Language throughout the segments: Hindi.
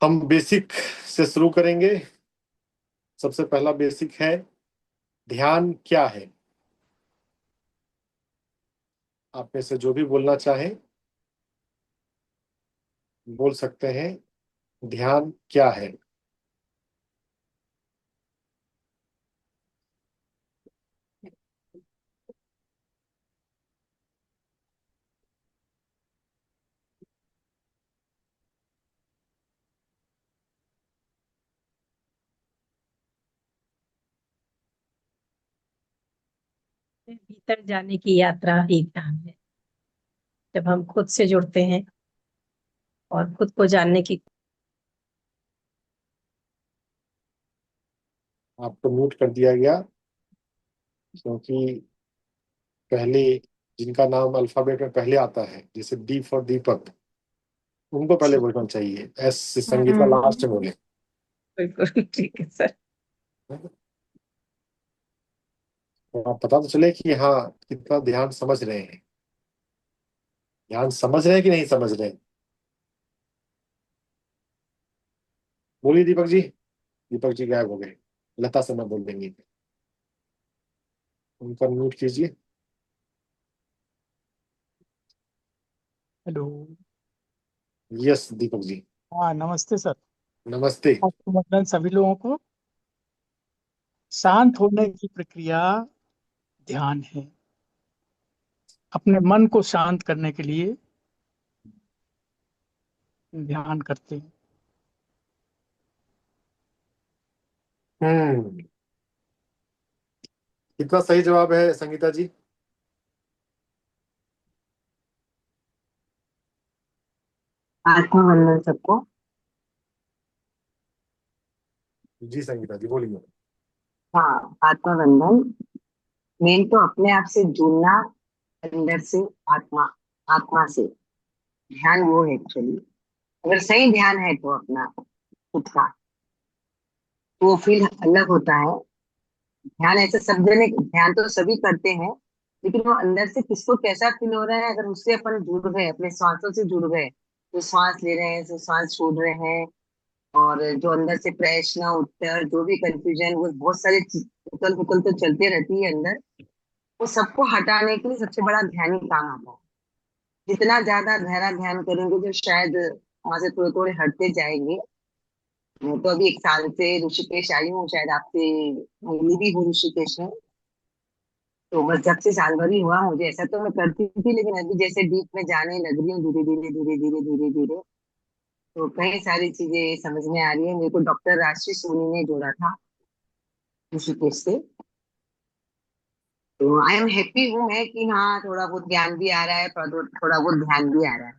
हम बेसिक से शुरू करेंगे। सबसे पहला बेसिक है, ध्यान क्या है? आप में से जो भी बोलना चाहे बोल सकते हैं। ध्यान क्या है? भीतर जाने की यात्रा ही ध्यान है। जब हम खुद से जुड़ते हैं और खुद को जानने की। आपको म्यूट कर दिया गया क्योंकि पहले जिनका नाम अल्फाबेट में पहले आता है, जैसे डी फॉर दीपक, उनको पहले ठीक। बोलना चाहिए। एस से संगीता लास्ट हम्म। में बोले। बिल्कुल ठीक है सर। तो आप पता तो चले कि हाँ, कितना ध्यान समझ रहे हैं। ध्यान समझ रहे हैं कि नहीं समझ रहे हैं? बोलिए दीपक जी। दीपक जी गायब हो गए। लता से मैं बोल देंगी, उनका म्यूट कीजिए। हेलो। यस दीपक जी। हाँ, नमस्ते सर। नमस्ते। आपको मतलब सभी लोगों को शांत होने की प्रक्रिया ध्यान है। अपने मन को शांत करने के लिए ध्यान करते हैं। हम्म। कितना सही जवाब है संगीता जी? आत्मवंदन सबको। जी संगीता जी बोलिए। हाँ, आत्मवंदन मेन तो अपने आप से जुड़ना, अंदर से, आत्मा आत्मा से। ध्यान वो है एक्चुअली। अगर सही ध्यान है तो अपना खुद का, तो वो फील अलग होता है। ध्यान ऐसे सब जने ध्यान तो सभी करते हैं, लेकिन वो अंदर से किसको कैसा फील हो रहा है, अगर उससे अपन जुड़ गए, अपने श्वासों से जुड़ गए, तो श्वास ले रहे हैं तो श्वास छोड़ रहे हैं, और जो अंदर से प्रश्न उत्तर जो भी कंफ्यूजन, वो बहुत सारी उथल पुथल तो चलती रहती है अंदर, वो सबको हटाने के लिए सबसे बड़ा ध्यान ही काम आता है। जितना ज्यादा गहरा ध्यान करेंगे जो शायद वहां से थोड़े थोड़े हटते जाएंगे। मैं तो अभी 1 साल से ऋषिकेश आई हूँ, शायद आपसे मिली भी हूँ ऋषिकेश में। तो बस जब से साल भर ही हुआ मुझे, ऐसा तो मैं करती थी, लेकिन अभी जैसे डीप में जाने लग रही हूँ धीरे धीरे धीरे धीरे धीरे धीरे, तो कई सारी चीजें समझ में आ रही है। मेरे को डॉक्टर राशि सोनी ने जोड़ा था ऋषिकेश से। तो आई एम हैप्पी हूँ मैं कि हाँ, थोड़ा बहुत ज्ञान भी आ रहा है, थोड़ा बहुत ध्यान भी आ रहा है।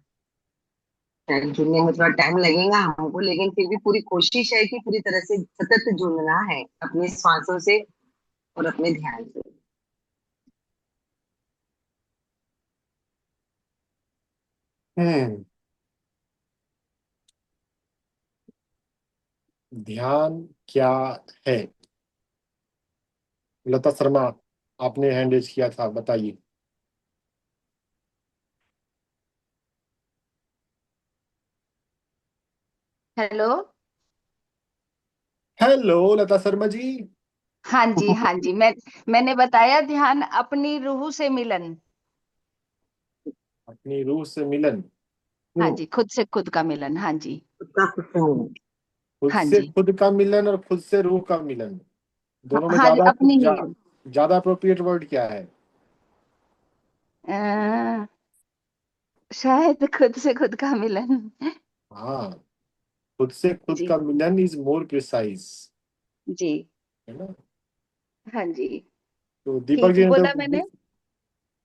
शायद जुड़ने में थोड़ा टाइम लगेगा हमको, लेकिन फिर भी पूरी कोशिश है कि पूरी तरह से सतत जुड़ना है अपने श्वासों से और अपने ध्यान से। हम्म। ध्यान क्या है? लता शर्मा, आपने हैंड रेज किया था, बताइए। हेलो। हेलो लता शर्मा जी। हाँ जी, हाँ जी। मैंने बताया ध्यान अपनी रूह से मिलन। अपनी रूह से मिलन। हाँ हम्म। जी, खुद से खुद का मिलन। हाँ जी। उसका कुछ नहीं खुद हाँ से जी। खुद का मिलन और खुद से रूह का मिलन, हाँ, दोनों में हाँ जी, अपनी ही। ज्यादा अप्रोप्रिएट वर्ड क्या है? अ, शायद खुद से खुद का मिलन। हाँ, खुद से खुद जी। का मिलन इज मोर प्रिसाइज, जी। है ना? हाँ जी। तो दीपक ठीक जी ने तो, बोला मैंने।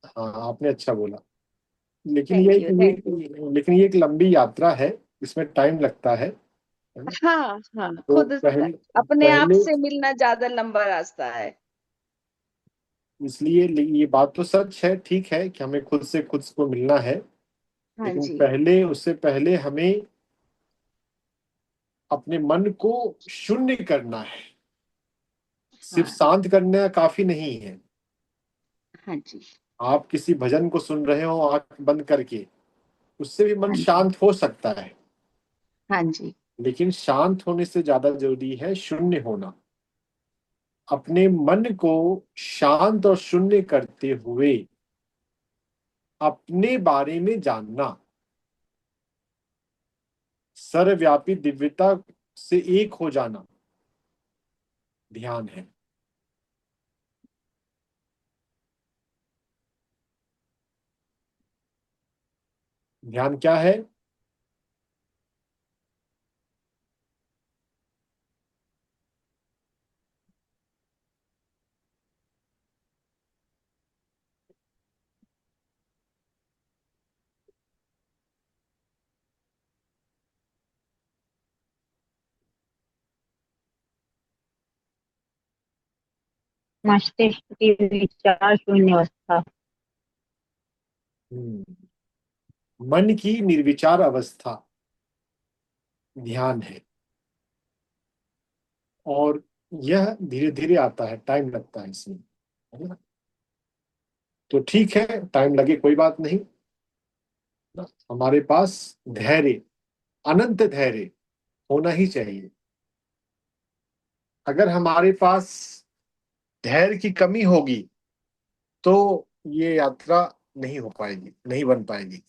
हाँ आपने अच्छा बोला। लेकिन थैंक यू, थैंक यू। ये एक लंबी यात्रा है, इसमें टाइम लगता है ना? हाँ हाँ, तो खुद अपने आप पहले से मिलना ज्यादा लंबा रास्ता है। इसलिए ये बात तो सच है, ठीक है कि हमें खुद से खुद को मिलना है। हाँ लेकिन जी। पहले, उससे पहले हमें अपने मन को शून्य करना है। सिर्फ हाँ। शांत करना काफी नहीं है। हाँ जी। आप किसी भजन को सुन रहे हो आंख बंद करके, उससे भी मन हाँ जी। शांत हो सकता है। हाँ जी। लेकिन शांत होने से ज्यादा जरूरी है शून्य होना। अपने मन को शांत और शून्य करते हुए अपने बारे में जानना, सर्वव्यापी दिव्यता से एक हो जाना ध्यान है। ध्यान क्या है? मस्तिष्क की विचार शून्य अवस्था। मन की निर्विचार अवस्था ध्यान है। और यह धीरे धीरे आता है, टाइम लगता है इसमें, है ना? तो ठीक है, टाइम लगे कोई बात नहीं ना? हमारे पास धैर्य, अनंत धैर्य होना ही चाहिए। अगर हमारे पास धैर्य की कमी होगी तो ये यात्रा नहीं हो पाएगी, नहीं बन पाएगी।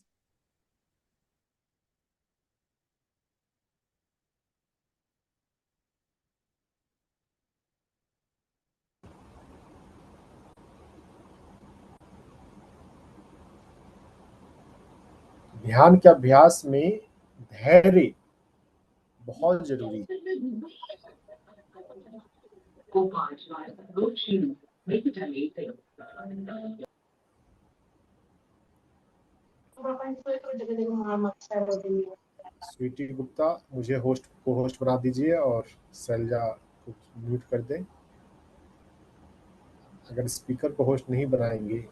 ध्यान के अभ्यास में धैर्य बहुत जरूरी है। स्वीटी गुप्ता, मुझे होस्ट को होस्ट बना दीजिए और शैलजा को म्यूट कर दें। अगर स्पीकर को होस्ट नहीं बनाएंगे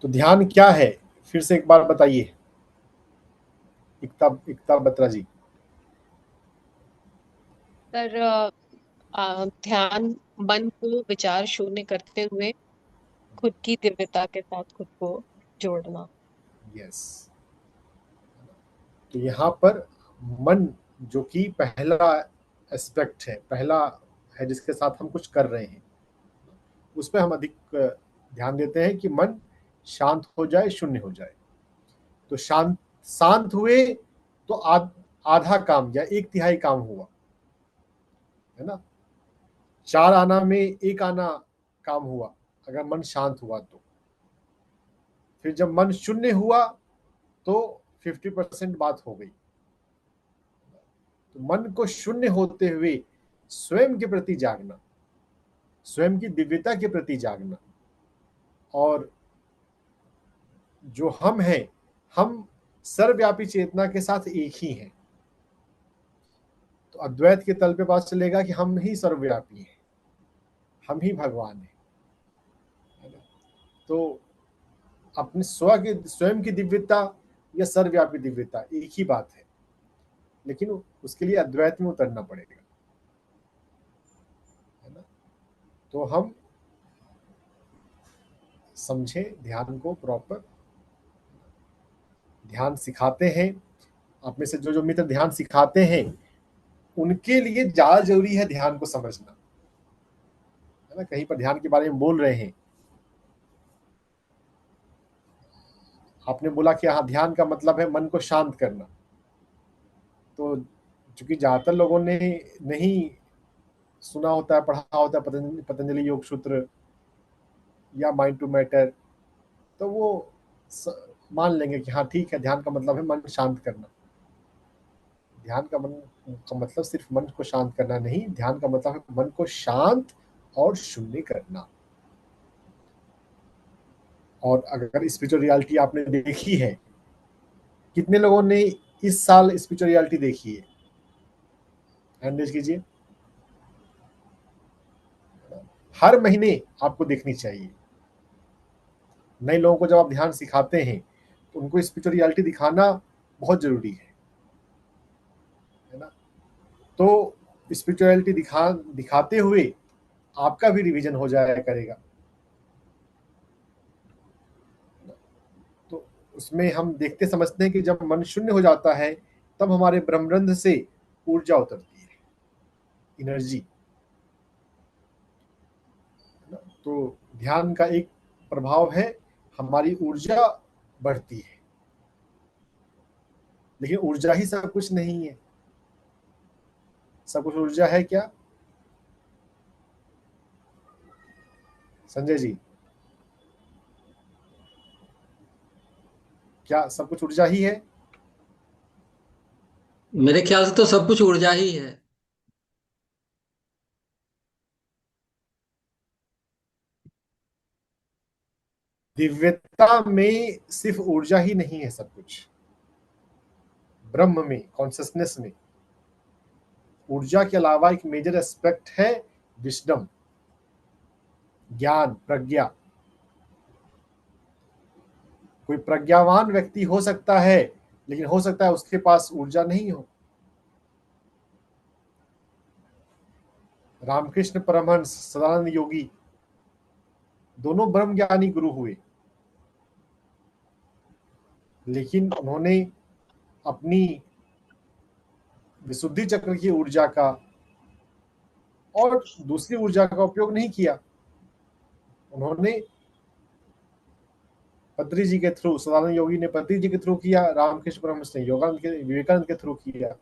तो ध्यान क्या है, फिर से एक बार बताइए एकता एकता बत्रा जी। सर ध्यान मन को विचार शून्य करते हुए खुद की दिव्यता के साथ खुद को जोड़ना। यस, तो यहाँ पर मन जो कि पहला एस्पेक्ट है, पहला है जिसके साथ हम कुछ कर रहे हैं, उस पर हम अधिक ध्यान देते हैं कि मन शांत हो जाए, शून्य हो जाए। तो शांत हुए तो आधा काम या एक तिहाई काम हुआ, है ना? 4 आना में 1 आना काम हुआ अगर मन शांत हुआ तो। फिर जब मन शून्य हुआ तो 50% बात हो गई। तो मन को शून्य होते हुए स्वयं के प्रति जागना, स्वयं की दिव्यता के प्रति जागना, और जो हम हैं, हम सर्वव्यापी चेतना के साथ एक ही हैं। तो अद्वैत के तल पे बात चलेगा कि हम ही सर्वव्यापी हैं, हम ही भगवान हैं, है ना? तो अपने स्वयं की दिव्यता या सर्वव्यापी दिव्यता एक ही बात है, लेकिन उसके लिए अद्वैत में उतरना पड़ेगा, है ना? तो हम समझे ध्यान को प्रॉपर। ध्यान सिखाते हैं, आप में से जो जो मित्र ध्यान सिखाते हैं उनके लिए ज्यादा जरूरी है ध्यान को समझना, है ना? कहीं पर ध्यान के बारे में बोल रहे हैं, आपने बोला कि हाँ ध्यान का मतलब है मन को शांत करना। तो चूंकि ज्यादातर लोगों ने नहीं सुना होता है, पढ़ा होता है पतंजलि योग सूत्र या माइंड टू मैटर, तो वो मान लेंगे कि हाँ ठीक है, ध्यान का मतलब है मन शांत करना। ध्यान का मतलब सिर्फ मन को शांत करना नहीं, ध्यान का मतलब है मन को शांत और शून्य करना। और अगर स्पिरिचुअल रियलिटी आपने देखी है, कितने लोगों ने इस साल स्पिरिचुअल रियलिटी देखी है? हैंड रेज कीजिए। हर महीने आपको देखनी चाहिए। नए लोगों को जब आप ध्यान सिखाते हैं तो उनको स्पिरिचुअल रियलिटी दिखाना बहुत जरूरी है ना? तो स्पिरिचुअलिटी दिखाते हुए आपका भी रिवीजन हो जाया करेगा, उसमें हम देखते समझते हैं कि जब मन शून्य हो जाता है तब हमारे ब्रह्मरंध्र से ऊर्जा उतरती है, एनर्जी। तो ध्यान का एक प्रभाव है, हमारी ऊर्जा बढ़ती है। लेकिन ऊर्जा ही सब कुछ नहीं है। सब कुछ ऊर्जा है क्या संजय जी? क्या सब कुछ ऊर्जा ही है? मेरे ख्याल से तो सब कुछ ऊर्जा ही है। दिव्यता में सिर्फ ऊर्जा ही नहीं है सब कुछ। ब्रह्म में, कॉन्शियसनेस में ऊर्जा के अलावा एक मेजर एस्पेक्ट है विजडम, ज्ञान, प्रज्ञा। कोई प्रज्ञावान व्यक्ति हो सकता है, लेकिन हो सकता है उसके पास ऊर्जा नहीं हो। रामकृष्ण परमहंस, सदानंद योगी दोनों ब्रह्म ज्ञानी गुरु हुए, लेकिन उन्होंने अपनी विशुद्धि चक्र की ऊर्जा का और दूसरी ऊर्जा का उपयोग नहीं किया। उन्होंने पत्री जी के थ्रू, सदानंद योगी ने पत्री जी के थ्रू किया, रामकृष्ण परमहंस ने योगानंद के, विवेकानंद के थ्रू किया।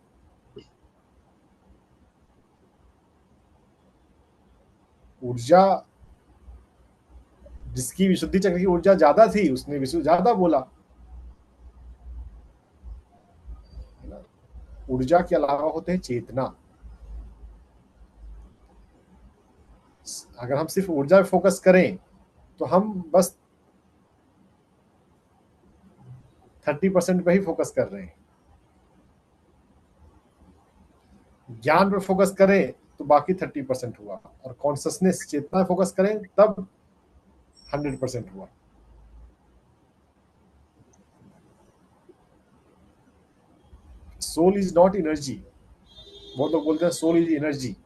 ऊर्जा, जिसकी विशुद्धि चक्र की ऊर्जा ज्यादा थी उसने विशुद्ध ज्यादा बोला। ऊर्जा के अलावा होते हैं चेतना। अगर हम सिर्फ ऊर्जा पे फोकस करें तो हम बस 30% पे ही फोकस कर रहे हैं। ज्ञान पर फोकस करें तो बाकी 30% हुआ, और कॉन्शियसनेस, चेतना पे फोकस करें तब 100% हुआ। Soul is not energy. बहुत लोग बोलते हैं सोल इज एनर्जी।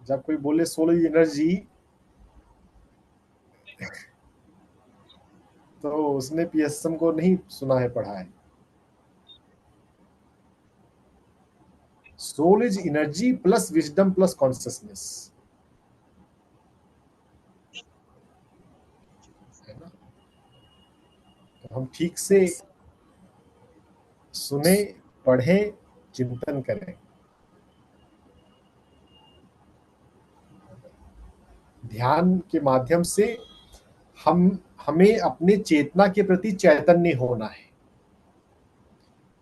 जब कोई बोले सोल इज एनर्जी तो उसने पीएसएम को नहीं सुना है, पढ़ा है। Soul is energy plus wisdom plus consciousness, है ना? तो हम ठीक से सुने, पढ़ें, चिंतन करें। ध्यान के माध्यम से हमें अपने चेतना के प्रति चैतन्य होना है।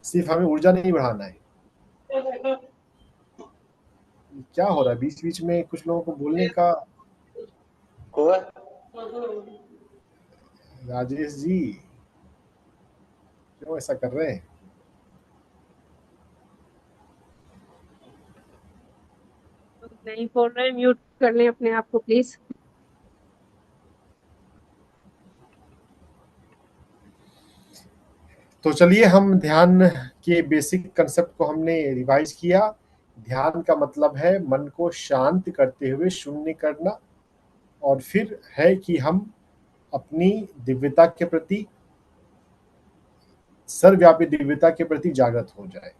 सिर्फ हमें ऊर्जा नहीं बढ़ाना है। क्या हो रहा है बीच बीच में कुछ लोगों को बोलने का? राजेश जी क्यों ऐसा कर रहे हैं? नहीं बोल रहे, म्यूट कर लें अपने आप को प्लीज। तो चलिए, हम ध्यान के बेसिक कंसेप्ट को हमने रिवाइज किया। ध्यान का मतलब है मन को शांत करते हुए शून्य करना, और फिर है कि हम अपनी दिव्यता के प्रति, सर्वव्यापी दिव्यता के प्रति जागृत हो जाए।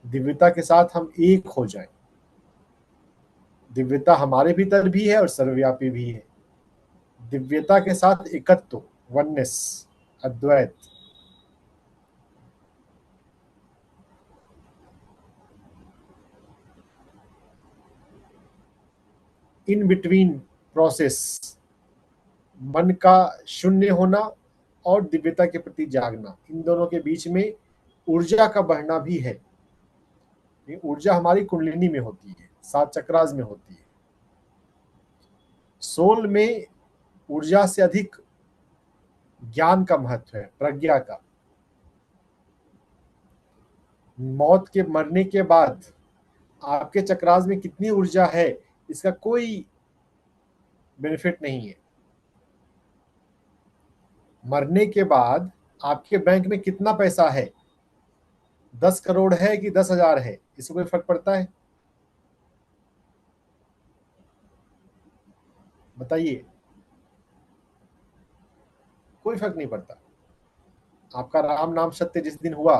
दिव्यता के साथ हम एक हो जाए। दिव्यता हमारे भीतर भी है और सर्वव्यापी भी है। दिव्यता के साथ एकत्व, वननेस, अद्वैत। इन बिटवीन प्रोसेस, मन का शून्य होना और दिव्यता के प्रति जागना, इन दोनों के बीच में ऊर्जा का बढ़ना भी है। ये ऊर्जा हमारी कुंडलिनी में होती है, 7 चक्रास में होती है। सोल में ऊर्जा से अधिक ज्ञान का महत्व है, प्रज्ञा का। मौत के, मरने के बाद आपके चक्रास में कितनी ऊर्जा है इसका कोई बेनिफिट नहीं है। मरने के बाद आपके बैंक में कितना पैसा है, 10 करोड़ है कि 10,000 है, इससे कोई फर्क पड़ता है? बताइए। कोई फर्क नहीं पड़ता। आपका राम नाम सत्य जिस दिन हुआ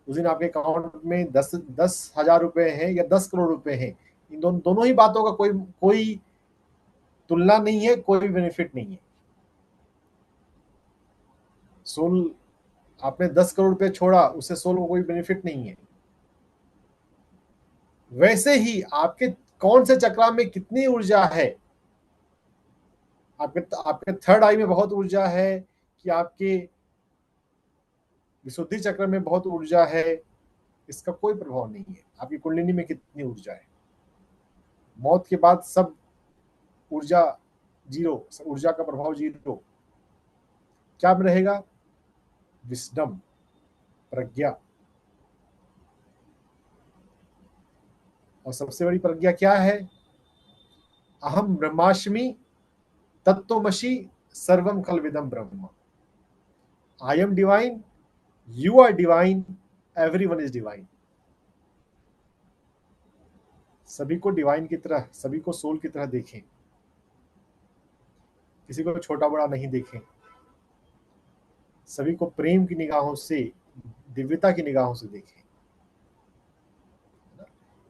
उस दिन आपके अकाउंट में 10,000 रुपए हैं या 10 करोड़ रुपए हैं, इन दोनों ही बातों का कोई कोई तुलना नहीं है, कोई बेनिफिट नहीं है। सोल, आपने 10 करोड़ रुपए छोड़ा, उससे सोल को कोई बेनिफिट नहीं है। वैसे ही आपके कौन से चक्र में कितनी ऊर्जा है, आपके आपके थर्ड आई में बहुत ऊर्जा है कि आपके विशुद्धि चक्र में बहुत ऊर्जा है, इसका कोई प्रभाव नहीं है। आपकी कुंडलिनी में कितनी ऊर्जा है, मौत के बाद सब ऊर्जा जीरो, ऊर्जा का प्रभाव जीरो। क्या रहेगा? विस्डम, प्रज्ञा। और सबसे बड़ी प्रज्ञा क्या है? अहम ब्रह्मास्मि तत्त्वमसि सर्वम खलविदम ब्रह्म। I am divine, you are divine, everyone is divine. सभी को डिवाइन की तरह, सभी को सोल की तरह देखें, किसी को छोटा बड़ा नहीं देखें, सभी को प्रेम की निगाहों से, दिव्यता की निगाहों से देखें।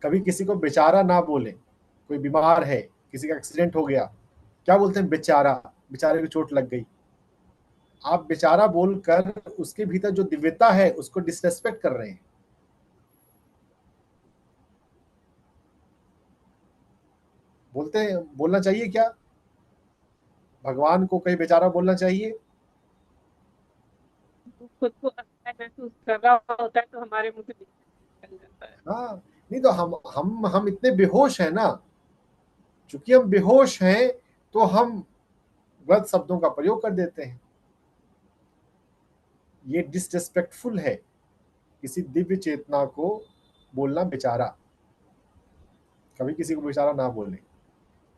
कभी किसी को बेचारा ना बोले। कोई बीमार है, किसी का एक्सीडेंट हो गया, क्या बोलते हैं? बेचारा, बेचारे को चोट लग गई। आप बेचारा बोलकर उसके भीतर जो दिव्यता है उसको डिसरेस्पेक्ट कर रहे हैं। बोलते हैं, बोलना चाहिए क्या? भगवान को कहीं बेचारा बोलना चाहिए? खुद को असहाय महसूस कर रहा होता है तो हमारे मुंह से निकल जाता है। हाँ, नहीं तो हम इतने बेहोश हैं ना, चूंकि हम बेहोश हैं तो हम गलत शब्दों का प्रयोग कर देते हैं। ये डिसरिस्पेक्टफुल है किसी दिव्य चेतना को बोलना बेचारा। कभी किसी को बेचारा ना बोलें,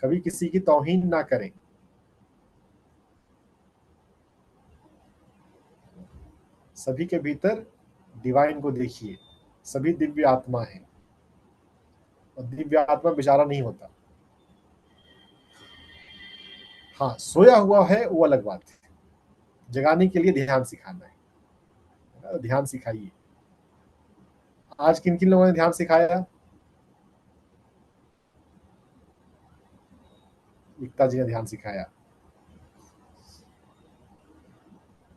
कभी किसी की तौहीन ना करें। सभी के भीतर डिवाइन को देखिए, सभी दिव्य आत्मा है और दिव्य आत्मा बेचारा नहीं होता। हाँ, सोया हुआ है वो अलग बात है, जगाने के लिए ध्यान सिखाना है, ध्यान सिखाइए। आज किन किन लोगों ने ध्यान सिखाया? एकता जी ने ध्यान सिखाया।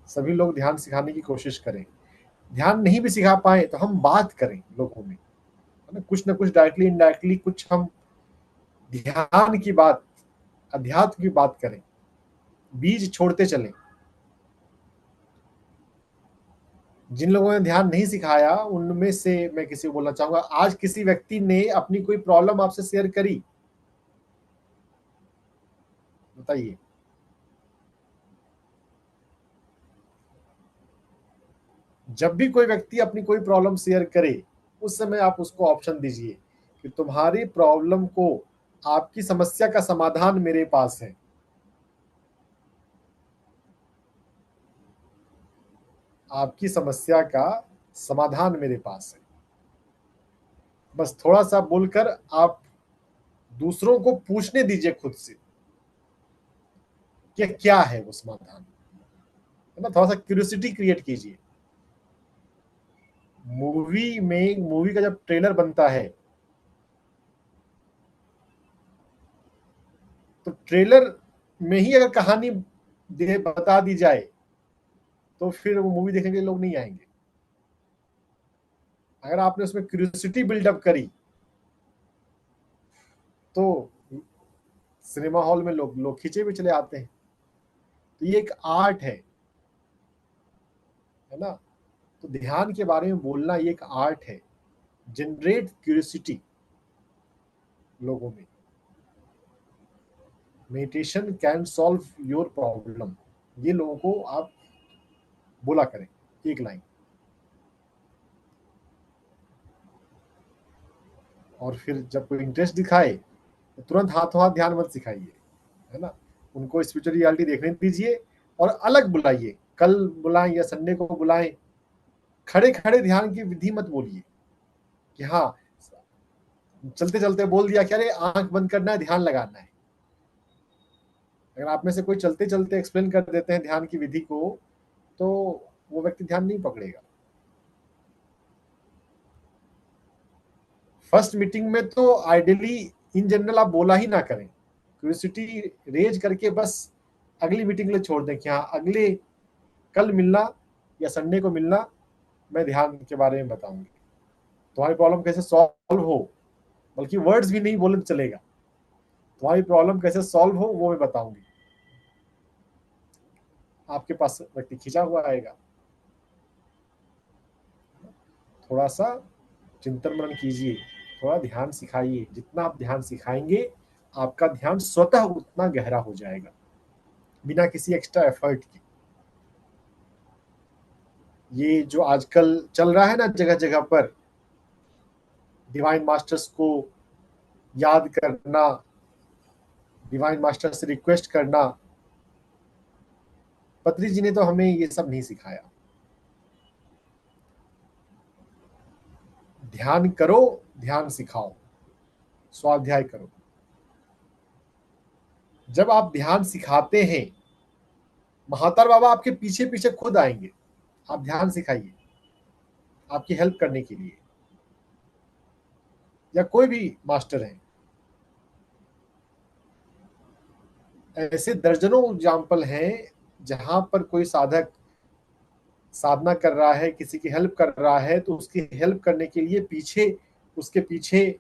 सभी लोग ध्यान सिखाने की कोशिश करें। ध्यान नहीं भी सिखा पाए तो हम बात करें लोगों में, है ना, कुछ ना कुछ डायरेक्टली इनडायरेक्टली कुछ हम ध्यान की बात, अध्यात्म की बात करें, बीज छोड़ते चलें। जिन लोगों ने ध्यान नहीं सिखाया उनमें से मैं किसी को बोलना चाहूंगा, आज किसी व्यक्ति ने अपनी कोई प्रॉब्लम आपसे शेयर करी, बताइए। जब भी कोई व्यक्ति अपनी कोई प्रॉब्लम शेयर करे उस समय आप उसको ऑप्शन दीजिए कि तुम्हारी प्रॉब्लम को, आपकी समस्या का समाधान मेरे पास है। आपकी समस्या का समाधान मेरे पास है। बस थोड़ा सा बोलकर आप दूसरों को पूछने दीजिए खुद से कि क्या है वो समाधान, है ना। थोड़ा सा क्यूरियोसिटी क्रिएट कीजिए। मूवी का जब ट्रेलर बनता है तो ट्रेलर में ही अगर कहानी बता दी जाए तो फिर वो मूवी देखने के लिए लोग नहीं आएंगे। अगर आपने उसमें क्यूरियोसिटी बिल्डअप करी तो सिनेमा हॉल में लोग खींचे भी चले आते हैं। तो ये एक आर्ट है ना। तो ध्यान के बारे में बोलना ये एक आर्ट है, जनरेट क्यूरियोसिटी लोगों में। Meditation can solve your problem, ये लोगों को आप बोला करें एक लाइन। और फिर जब कोई इंटरेस्ट दिखाए तो तुरंत हाथों हाथ ध्यान मत सिखाइए, है ना। उनको स्पिरिचुअल रियलिटी देखने दीजिए और अलग बुलाइए, कल बुलाएं या संडे को बुलाएं। खड़े खड़े ध्यान की विधि मत बोलिए कि हाँ चलते चलते बोल दिया क्या, अरे आंख बंद करना है, ध्यान लगाना है। अगर आप में से कोई चलते चलते एक्सप्लेन कर देते हैं ध्यान की विधि को तो वो व्यक्ति ध्यान नहीं पकड़ेगा। फर्स्ट मीटिंग में तो आइडियली इन जनरल आप बोला ही ना करें, क्यूरियोसिटी रेज करके बस अगली मीटिंग के लिए छोड़ दें कि हाँ अगले कल मिलना या संडे को मिलना, मैं ध्यान के बारे में बताऊंगी, तुम्हारी प्रॉब्लम कैसे सॉल्व हो, बल्कि वर्ड्स भी नहीं बोले तो चलेगा, तुम्हारी प्रॉब्लम कैसे सॉल्व हो वो मैं बताऊंगी। आपके पास व्यक्ति खिंचा हुआ आएगा। थोड़ा सा चिंतन मनन कीजिए, थोड़ा ध्यान सिखाइए, जितना आप ध्यान सिखाएंगे आपका ध्यान स्वतः उतना गहरा हो जाएगा बिना किसी एक्स्ट्रा एफर्ट के। ये जो आजकल चल रहा है ना जगह जगह पर, डिवाइन मास्टर्स को याद करना, डिवाइन मास्टर से रिक्वेस्ट करना, पत्री जी ने तो हमें ये सब नहीं सिखाया। ध्यान करो, ध्यान सिखाओ, स्वाध्याय करो। जब आप ध्यान सिखाते हैं, महातार बाबा आपके पीछे पीछे खुद आएंगे, आप ध्यान सिखाइए आपकी हेल्प करने के लिए, या कोई भी मास्टर है। ऐसे दर्जनों एग्जाम्पल हैं जहां पर कोई साधक साधना कर रहा है, किसी की हेल्प कर रहा है, तो उसकी हेल्प करने के लिए पीछे उसके पीछे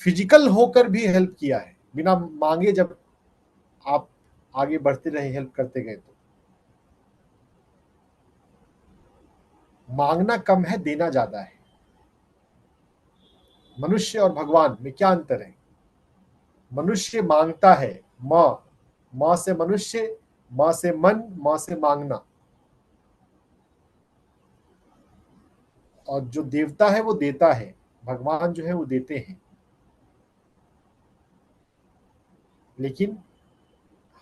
फिजिकल होकर भी हेल्प किया है बिना मांगे। जब आप आगे बढ़ते रहे, हेल्प करते गए, तो मांगना कम है, देना ज्यादा है। मनुष्य और भगवान में क्या अंतर है? मनुष्य मांगता है, मां से मनुष्य, मां से मन, मां से मांगना, और जो देवता है वो देता है, भगवान जो है वो देते हैं। लेकिन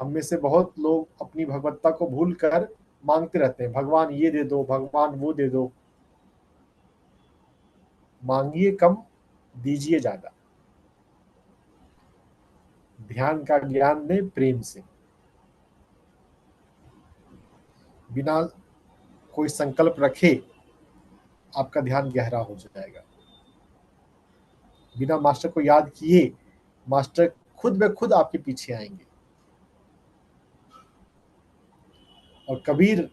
हम में से बहुत लोग अपनी भगवत्ता को भूलकर मांगते रहते हैं, भगवान ये दे दो, भगवान वो दे दो। मांगिए कम, दीजिए ज्यादा। ध्यान का ज्ञान दें प्रेम से, बिना कोई संकल्प रखे आपका ध्यान गहरा हो जाएगा। बिना मास्टर को याद किए मास्टर खुद ब खुद आपके पीछे आएंगे। और कबीर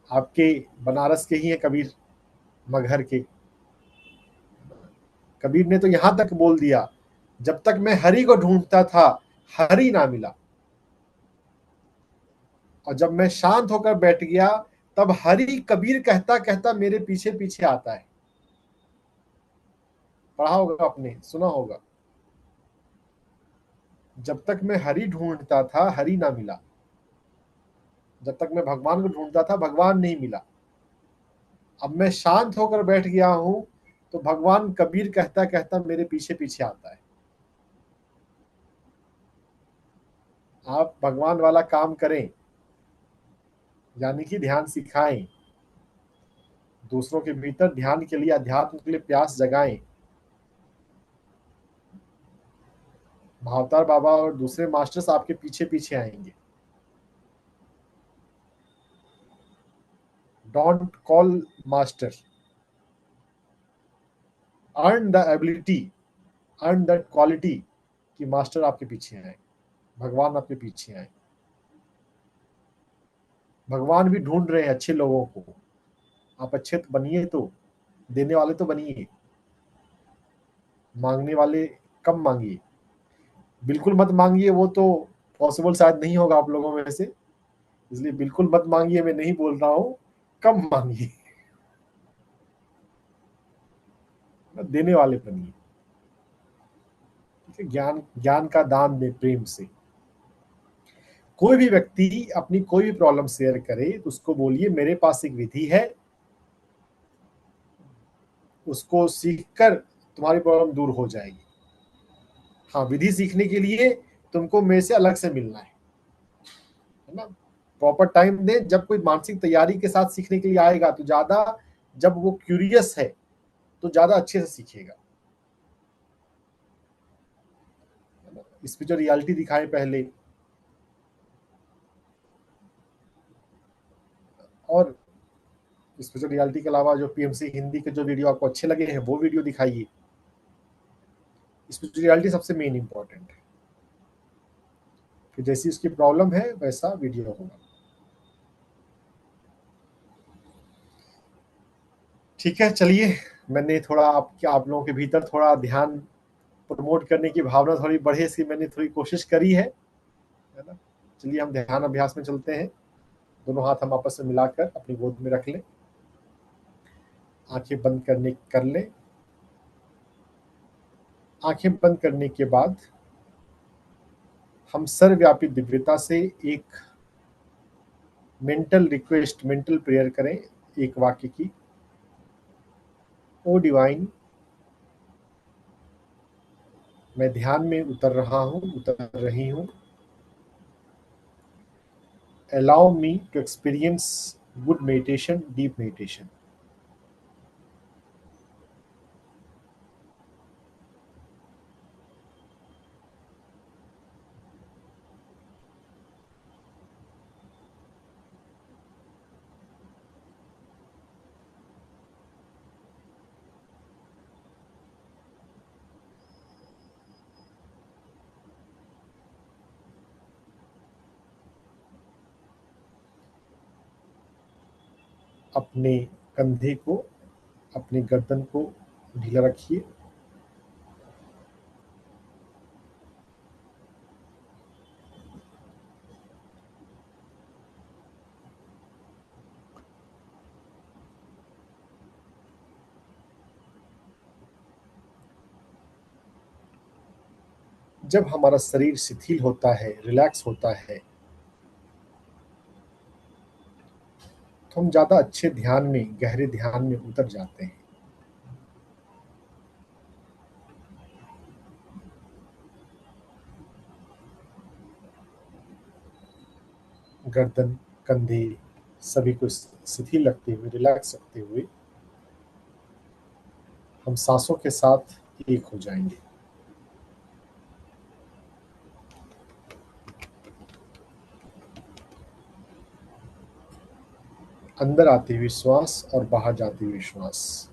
आपके बनारस के ही हैं, कबीर मगहर के। कबीर ने तो यहां तक बोल दिया, जब तक मैं हरि को ढूंढता था हरि ना मिला, और जब मैं शांत होकर बैठ गया तब हरि कबीर कहता कहता मेरे पीछे पीछे आता है। पढ़ा होगा आपने, सुना होगा। जब तक मैं हरि ढूंढता था हरि ना मिला, जब तक मैं भगवान को ढूंढता था भगवान नहीं मिला, अब मैं शांत होकर बैठ गया हूं तो भगवान कबीर कहता कहता मेरे पीछे पीछे आता है। आप भगवान वाला काम करें, यानी कि ध्यान सिखाएं, दूसरों के भीतर ध्यान के लिए, अध्यात्म के लिए प्यास जगाएं। भावतार बाबा और दूसरे मास्टर्स आपके पीछे पीछे आएंगे। Don't call master, earn the ability, earn that quality कि मास्टर आपके पीछे आए, भगवान आपके पीछे आए। भगवान भी ढूंढ रहे हैं अच्छे लोगों को। आप अच्छे तो बनिए, तो देने वाले तो बनिए, मांगने वाले कम मांगिए। बिल्कुल मत मांगिए, वो तो पॉसिबल शायद नहीं होगा आप लोगों में से, इसलिए बिल्कुल मत मांगिए मैं नहीं बोल रहा हूं, कम मांगिए, देने वाले बनिए। ठीक है, ज्ञान ज्ञान का दान दे प्रेम से। कोई भी व्यक्ति अपनी कोई भी प्रॉब्लम शेयर करे तो उसको बोलिए मेरे पास एक विधि है, उसको सीखकर तुम्हारी प्रॉब्लम दूर हो जाएगी। हाँ, विधि सीखने के लिए तुमको मेरे से अलग से मिलना है ना। प्रॉपर टाइम दे। जब कोई मानसिक तैयारी के साथ सीखने के लिए आएगा तो ज्यादा, जब वो क्यूरियस है तो ज्यादा अच्छे से सीखेगा। इसमें जो रियलिटी दिखाएं पहले, वर्चुअल रियलिटी के अलावा जो पीएमसी हिंदी के जो वीडियो आपको अच्छे लगे हैं वो वीडियो दिखाइए। स्पिरिचुअल रियलिटी सबसे मेन इंपॉर्टेंट है कि जैसी उसकी प्रॉब्लम है वैसा वीडियो होगा। ठीक है, चलिए, मैंने थोड़ा आप लोगों के भीतर थोड़ा ध्यान प्रमोट करने की भावना थोड़ी बढ़े, इसकी मैंने थोड़ी कोशिश करी है ना। चलिए हम ध्यान अभ्यास में चलते हैं। दोनों हाथ हम आपस में मिलाकर अपनी गोद में रख लें, आंखें बंद कर लें। आंखें बंद करने के बाद हम सर्वव्यापी दिव्यता से एक मेंटल रिक्वेस्ट, मेंटल प्रेयर करें एक वाक्य की। ओ डिवाइन, मैं ध्यान में उतर रहा हूं, उतर रही हूं। Allow me to experience good meditation, deep meditation. अपने कंधे को, अपने गर्दन को ढीला रखिए। जब हमारा शरीर शिथिल होता है, रिलैक्स होता है, तो हम ज्यादा अच्छे ध्यान में, गहरे ध्यान में उतर जाते हैं। गर्दन, कंधे सभी को शिथिल रखते हुए, रिलैक्स रखते हुए हम सांसों के साथ एक हो जाएंगे। अंदर आते हुए श्वास और बाहर जाते हुए श्वास।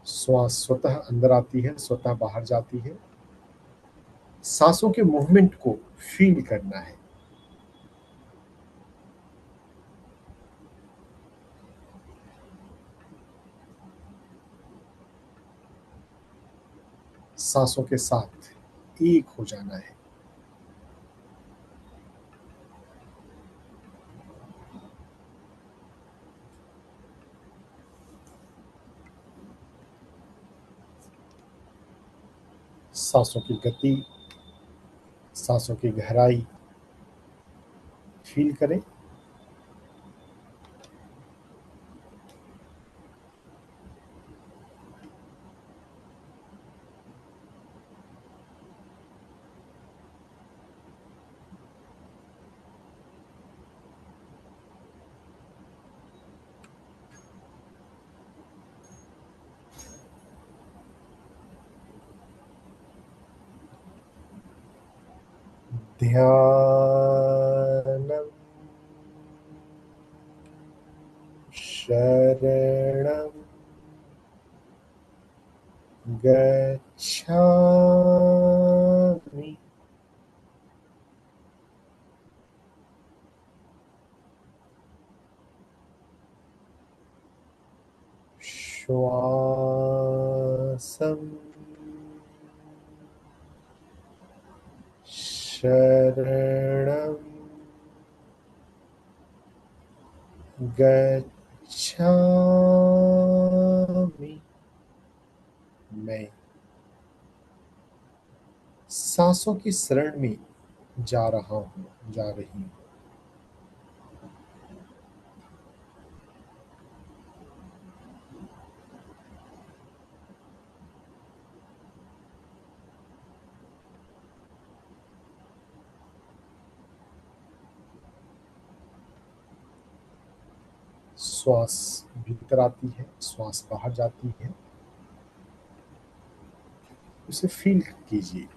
श्वास स्वतः अंदर आती है, स्वतः बाहर जाती है। सांसों के मूवमेंट को फील करना है। सांसों के साथ एक हो जाना है। सांसों की गति, सांसों की गहराई फील करें। ध्यानम शरणम गच्छामि। श्वासम शरणम गच्छामि। मैं सांसों की शरण में जा रहा हूँ, जा रही हूँ। श्वास भीतर आती है, श्वास बाहर जाती है, उसे फील कीजिए।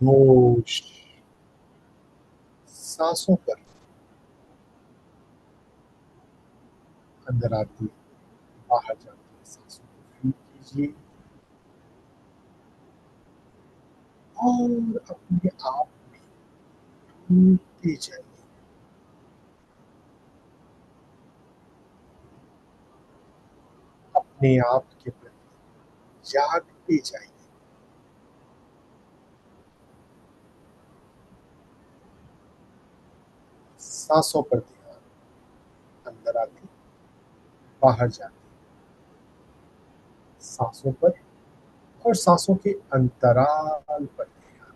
होश सांसों पर अंदर आती है, बाहर जाती है। सांसों को फील कीजिए और अपने आप में डूबते जाइए। अपने आप के प्रति जागते जाइए। सांसों पर ध्यान, अंदर आती, बाहर जाती, सांसों पर और सांसों के अंतराल पर ध्यान।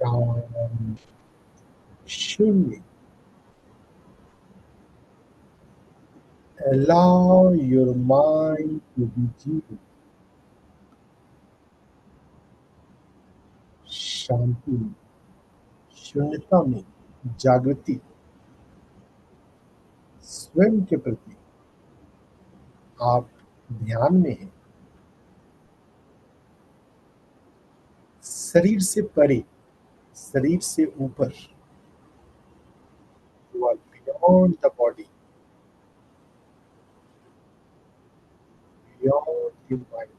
शांत, शून्य। Allow your mind to be zero. शांति में, शून्यता में जागृति, स्वयं के प्रति आप ध्यान में हैं, शरीर से परे, शरीर से ऊपर। You are beyond the body, beyond the mind.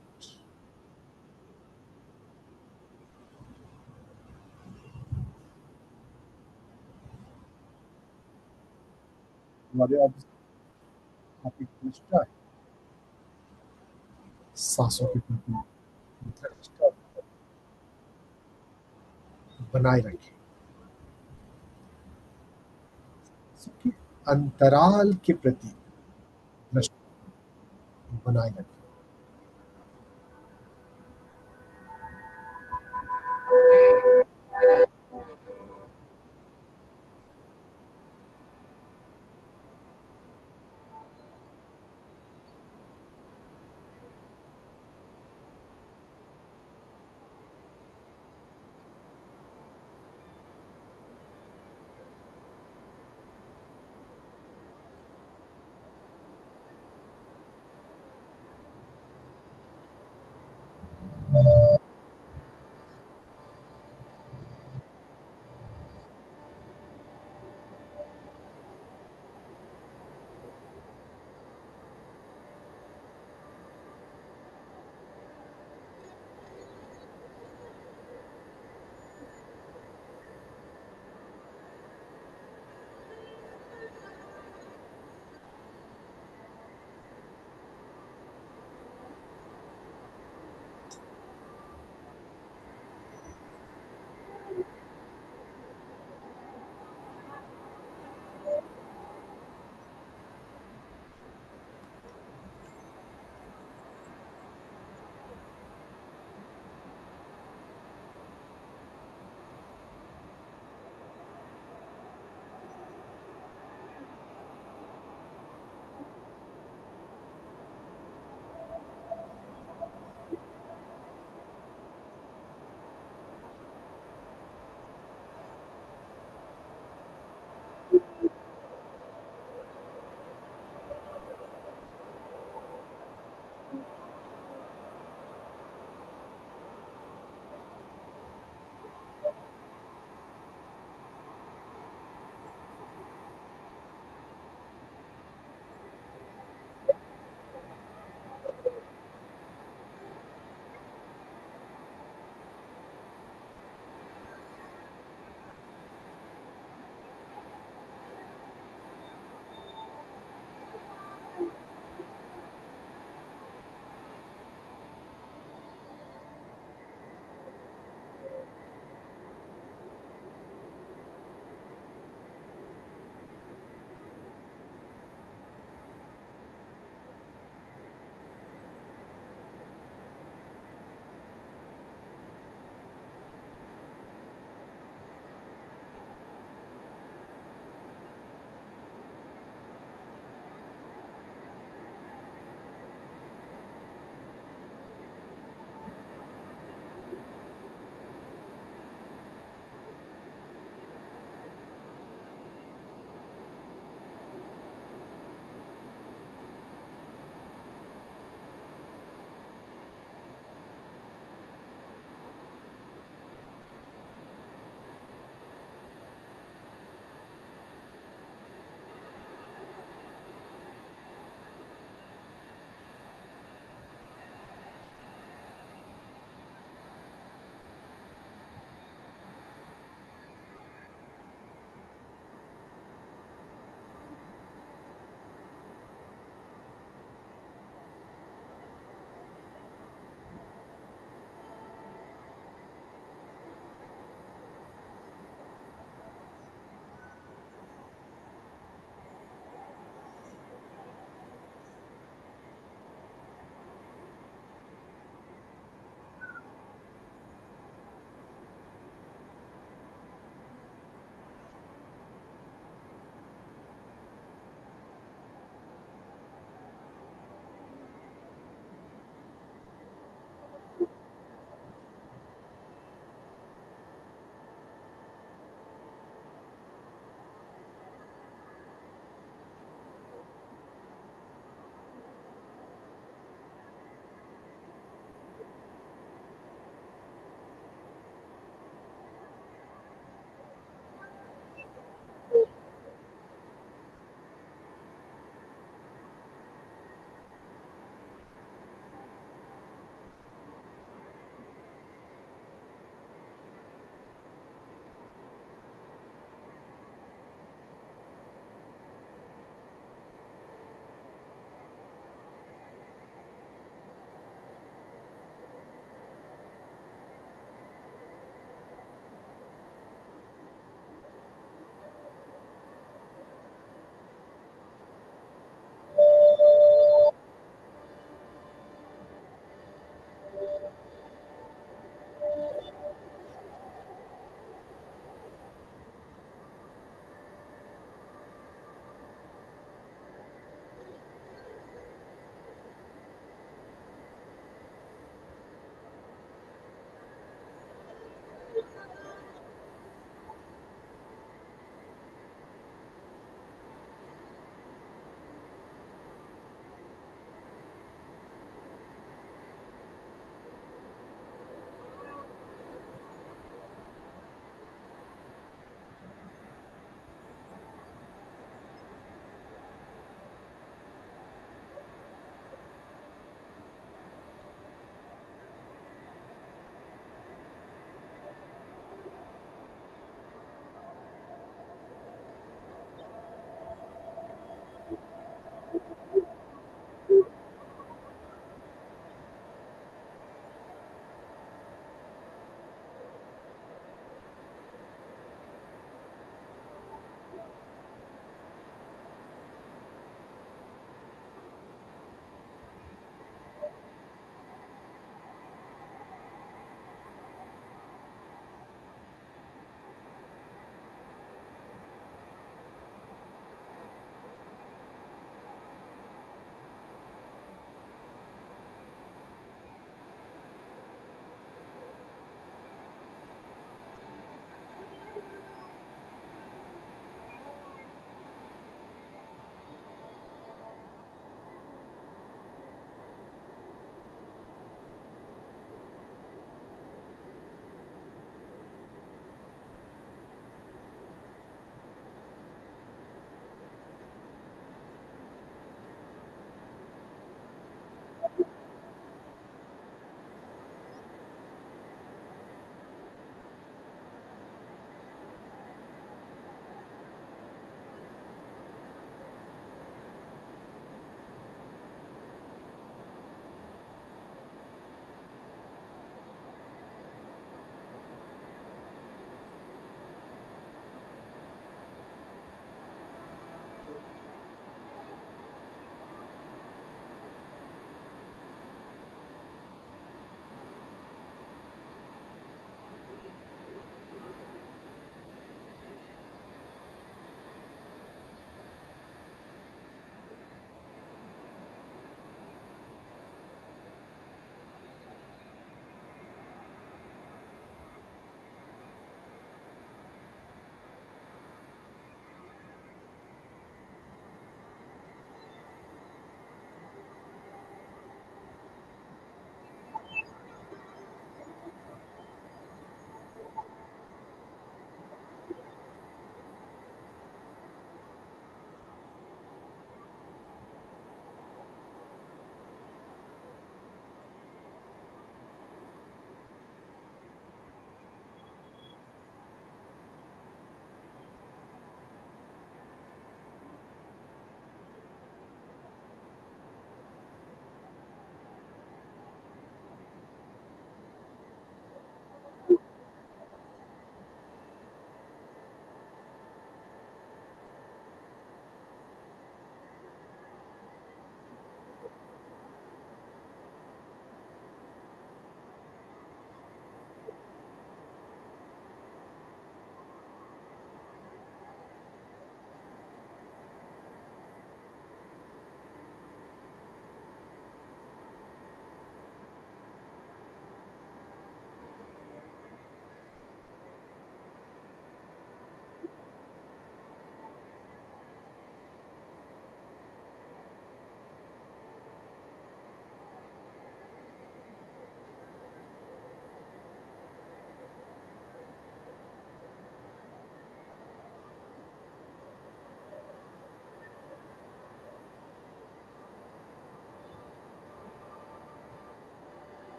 हमारे आप एक निष्ठा है, सांसों के प्रति निष्ठा बनाए रखें। सबके अंतराल के प्रति निष्ठा बनाए रखें।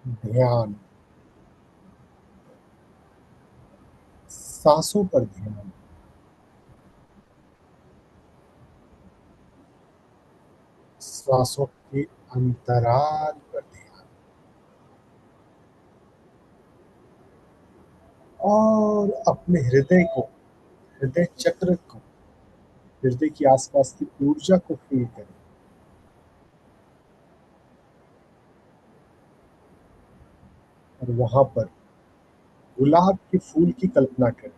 ध्यान, सांसों पर ध्यान, श्वासों के अंतराल पर ध्यान, और अपने हृदय को, हृदय चक्र को, हृदय के आसपास की ऊर्जा को फील करें। और वहां पर गुलाब के फूल की कल्पना करें।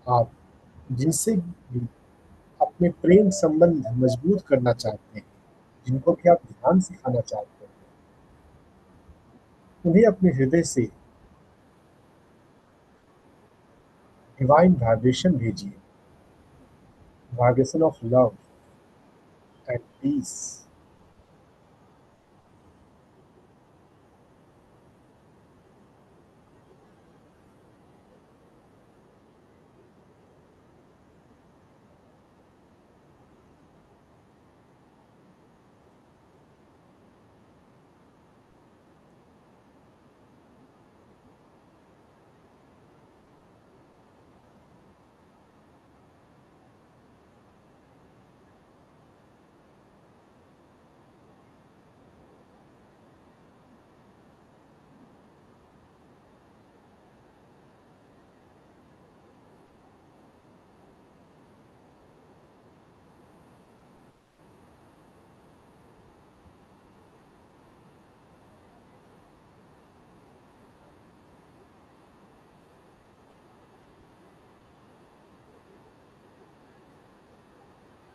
आप जिनसे भी अपने प्रेम संबंध मजबूत करना चाहते हैं, जिनको भी आप ध्यान सिखाना चाहते हैं, उन्हें अपने हृदय से डिवाइन वाइब्रेशन भेजिए, vibration of love and peace.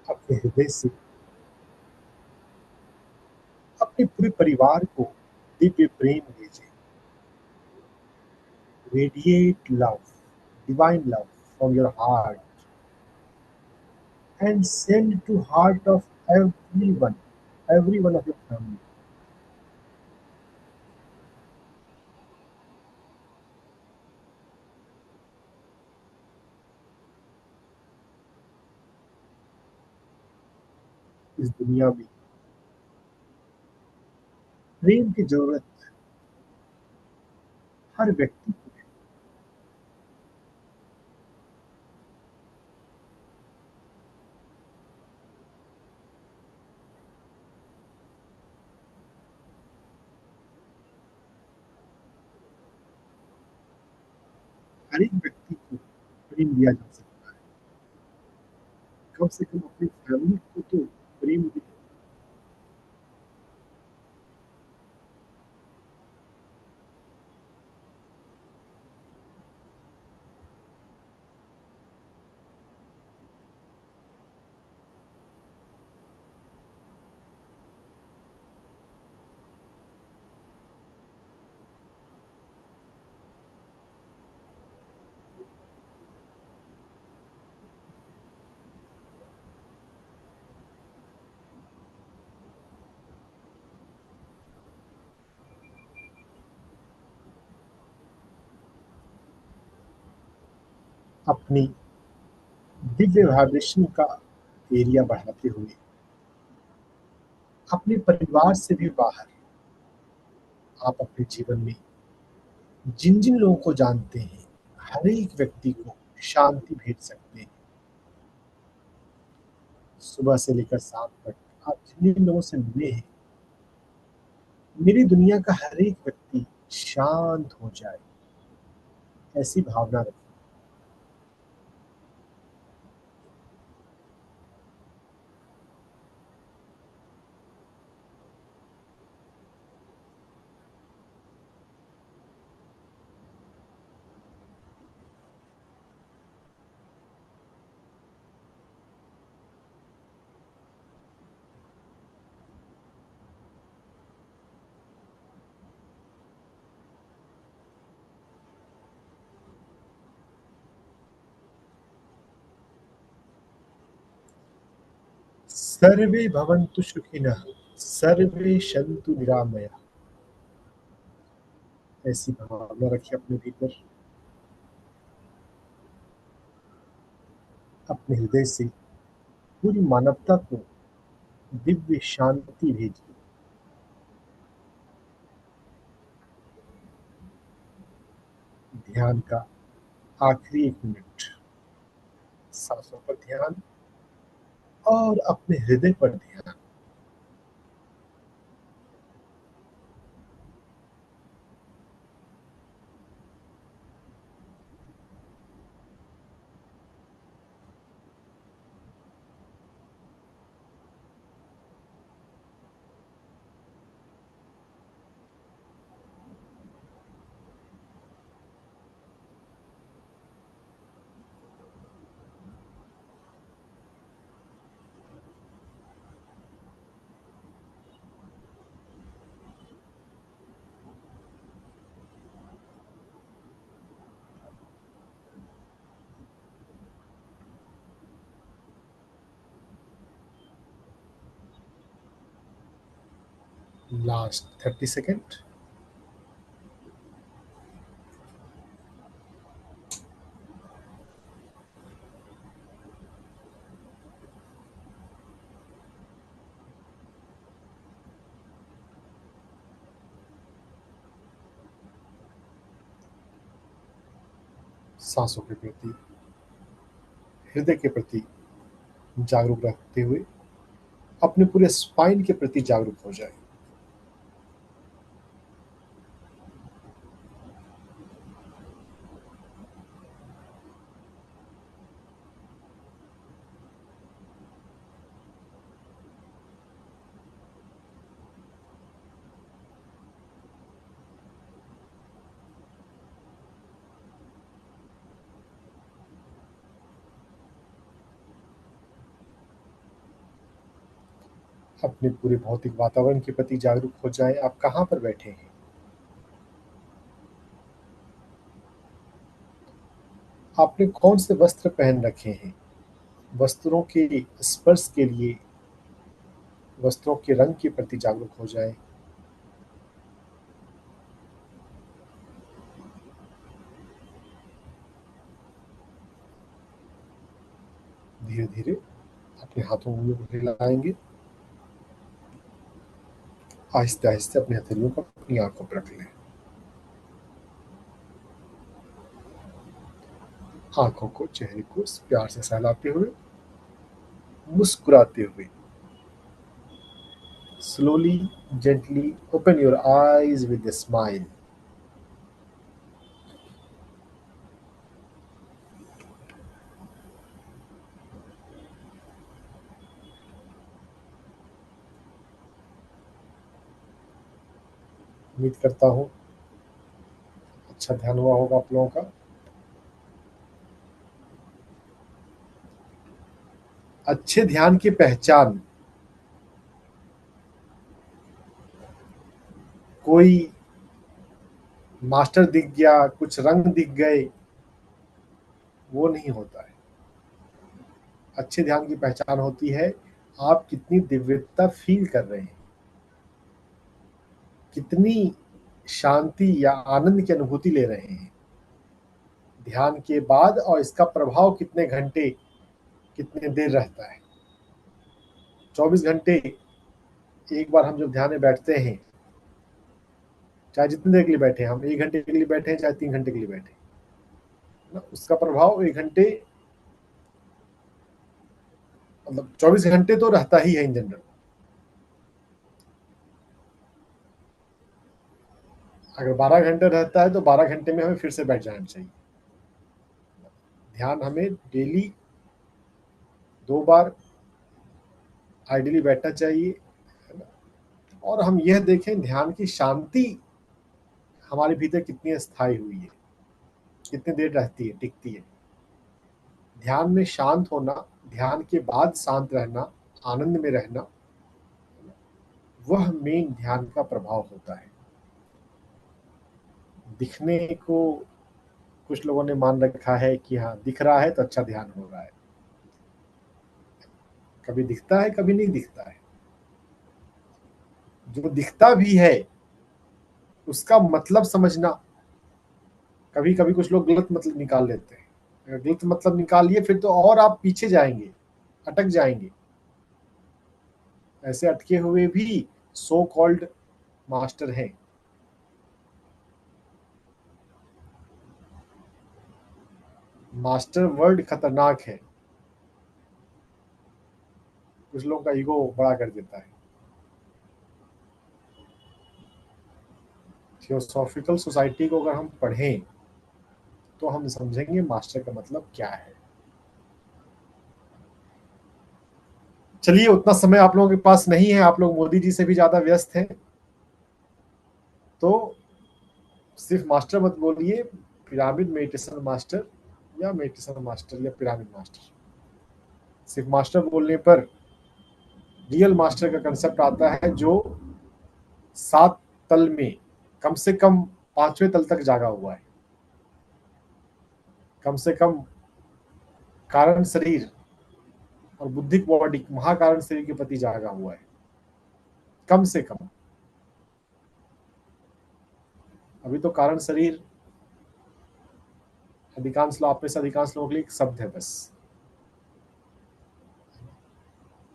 अपने हृदय से अपने पूरे परिवार को दिव्य प्रेम भेजें, radiate love, divine love from your heart and send to heart of everyone, every one of your family. इस दुनिया में प्रेम की जरूरत हर व्यक्ति को है। हर एक व्यक्ति को प्रेम दिया जा सकता है। कम से कम अपनी फैमिली को तो प्रेम दे। अपनी दिव्य वाइब्रेशन का एरिया बढ़ाते हुए अपने परिवार से भी बाहर आप अपने जीवन में जिन जिन लोगों को जानते हैं, हर एक व्यक्ति को शांति भेज सकते हैं। सुबह से लेकर शाम तक आप जिन जिन लोगों से मिले हैं, मेरी दुनिया का हर एक व्यक्ति शांत हो जाए, ऐसी भावना रखें। सर्वे भवन्तु सुखिनः, सर्वे सन्तु निरामया। ऐसी भावना रखिए अपने भीतर। अपने हृदय से पूरी मानवता को दिव्य शांति भेजिए। ध्यान का आखिरी 1 मिनट, सांसों पर ध्यान और अपने हृदय पर ध्यान। Last 30 second. सांसों के प्रति, हृदय के प्रति जागरूक रखते हुए अपने पूरे स्पाइन के प्रति जागरूक हो जाए। अपने पूरे भौतिक वातावरण के प्रति जागरूक हो जाए। आप कहाँ पर बैठे हैं, आपने कौन से वस्त्र पहन रखे हैं। वस्त्रों के स्पर्श के लिए वस्त्रों के रंग के प्रति जागरूक हो जाए। धीरे धीरे अपने हाथों उंगलियों को हिलाएंगे। आहिस्ते आहिस्ते अपने हथेलियों को अपनी आंखों पर रख लें। आंखों को, चेहरे को प्यार से सहलाते हुए, मुस्कुराते हुए slowly, gently open your eyes with a smile. उम्मीद करता हूँ अच्छा ध्यान हुआ होगा आप लोगों का। अच्छे ध्यान की पहचान कोई मास्टर दिख गया, कुछ रंग दिख गए, वो नहीं होता है। अच्छे ध्यान की पहचान होती है आप कितनी दिव्यता फील कर रहे हैं, कितनी शांति या आनंद की अनुभूति ले रहे हैं ध्यान के बाद, और इसका प्रभाव कितने घंटे, कितने देर रहता है। 24 घंटे एक बार हम जब ध्यान में बैठते हैं, चाहे जितनी देर के लिए बैठे हैं, हम 1 घंटे के लिए बैठे हैं चाहे 3 घंटे के लिए बैठे हैं ना, उसका प्रभाव 1 घंटे मतलब 24 घंटे तो रहता ही है इन जनरल। अगर 12 घंटे रहता है तो 12 घंटे में हमें फिर से बैठ जाना चाहिए। ध्यान हमें डेली 2 बार आइडियली बैठना चाहिए, है ना। और हम यह देखें ध्यान की शांति हमारे भीतर कितनी स्थायी हुई है, कितनी देर रहती है, टिकती है। ध्यान में शांत होना, ध्यान के बाद शांत रहना, आनंद में रहना, वह मेन ध्यान का प्रभाव होता है। दिखने को कुछ लोगों ने मान रखा है कि हाँ दिख रहा है तो अच्छा ध्यान हो रहा है। कभी दिखता है, कभी नहीं दिखता है। जो दिखता भी है उसका मतलब समझना, कभी कभी कुछ लोग गलत मतलब निकाल लेते हैं। अगर गलत मतलब निकालिए फिर तो और आप पीछे जाएंगे, अटक जाएंगे। ऐसे अटके हुए भी सो कॉल्ड मास्टर हैं। मास्टर वर्ड खतरनाक है, कुछ लोगों का ईगो बड़ा कर देता है। थियोसॉफिकल सोसाइटी को अगर हम पढ़ें तो हम समझेंगे मास्टर का मतलब क्या है। चलिए, उतना समय आप लोगों के पास नहीं है, आप लोग मोदी जी से भी ज्यादा व्यस्त हैं, तो सिर्फ मास्टर मत बोलिए, पिरामिड मेडिटेशन मास्टर या मेडिटेशन मास्टर या पिरामिड मास्टर। सिर्फ मास्टर बोलने पर रियल मास्टर का कंसेप्ट आता है जो 7 तल में कम से कम 5वें तल तक जागा हुआ है, कम से कम कारण शरीर और बुद्धिक बॉडी, महाकारण शरीर के प्रति जागा हुआ है, कम से कम। अभी तो कारण शरीर अधिकांश लोग, आप में से अधिकांश लोगों के लिए एक शब्द है बस।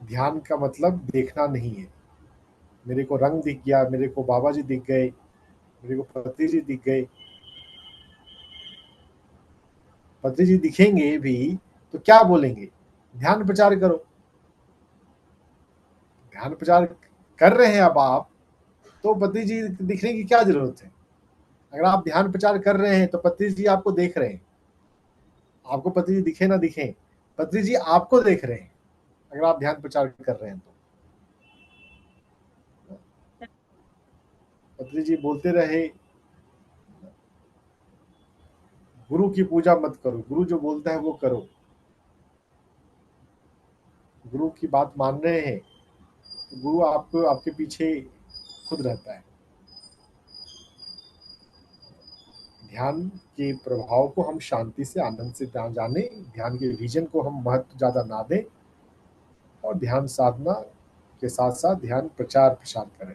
ध्यान का मतलब देखना नहीं है। मेरे को रंग दिख गया, मेरे को बाबा जी दिख गए, मेरे को पत्री जी दिख गए। पत्री जी दिखेंगे भी तो क्या बोलेंगे? ध्यान प्रचार करो। ध्यान प्रचार कर रहे हैं अब आप, तो पत्री जी दिखने की क्या जरूरत है? अगर आप ध्यान प्रचार कर रहे हैं तो पत्री जी आपको देख रहे हैं। आपको पत्री जी दिखे ना दिखे, पत्री जी आपको देख रहे हैं अगर आप ध्यान प्रचार कर रहे हैं तो। पत्री जी बोलते रहे, गुरु की पूजा मत करो, गुरु जो बोलता है वो करो। गुरु की बात मान रहे हैं तो गुरु आपको, आपके पीछे खुद रहता है। ध्यान के प्रभाव को हम शांति से, आनंद से जाने, ध्यान के विजन को हम महत्व ज्यादा ना दें, और ध्यान साधना के साथ साथ ध्यान प्रचार प्रसार करें।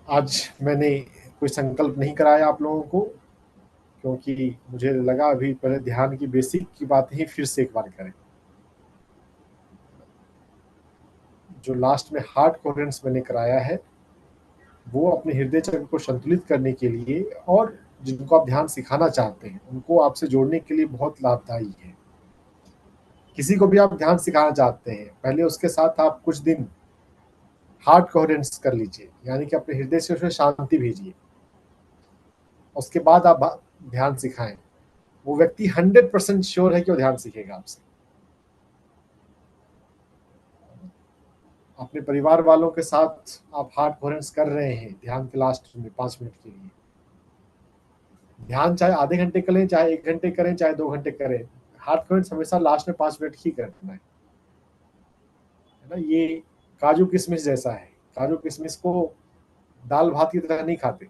आज मैंने कोई संकल्प नहीं कराया आप लोगों को, क्योंकि मुझे लगा अभी पहले ध्यान की बेसिक की बात ही फिर से एक बार करें। जो लास्ट में हार्ट कोहेरेंस मैंने कराया है वो अपने हृदय चक्र को संतुलित करने के लिए, और जिनको आप ध्यान सिखाना चाहते हैं उनको आपसे जोड़ने के लिए बहुत लाभदायी है। किसी को भी आप ध्यान सिखाना चाहते हैं, पहले उसके साथ आप कुछ दिन हार्ट कोहेरेंस कर लीजिए, यानी कि अपने हृदय से उसमें शांति भेजिए, उसके बाद आप ध्यान सिखाएं। वो व्यक्ति 100% श्योर है कि वो ध्यान सीखेगा आपसे। अपने परिवार वालों के साथ आप हार्ट कोहेरेंस कर रहे हैं ध्यान के लास्ट में 5 मिनट के लिए। ध्यान चाहे आधे घंटे करें, चाहे 1 घंटे करें, चाहे 2 घंटे करें, हार्ट कोहेरेंस हमेशा लास्ट में 5 मिनट ही करना है ना। ये काजू किशमिश जैसा है, काजू किशमिश को दाल भात की तरह नहीं खाते।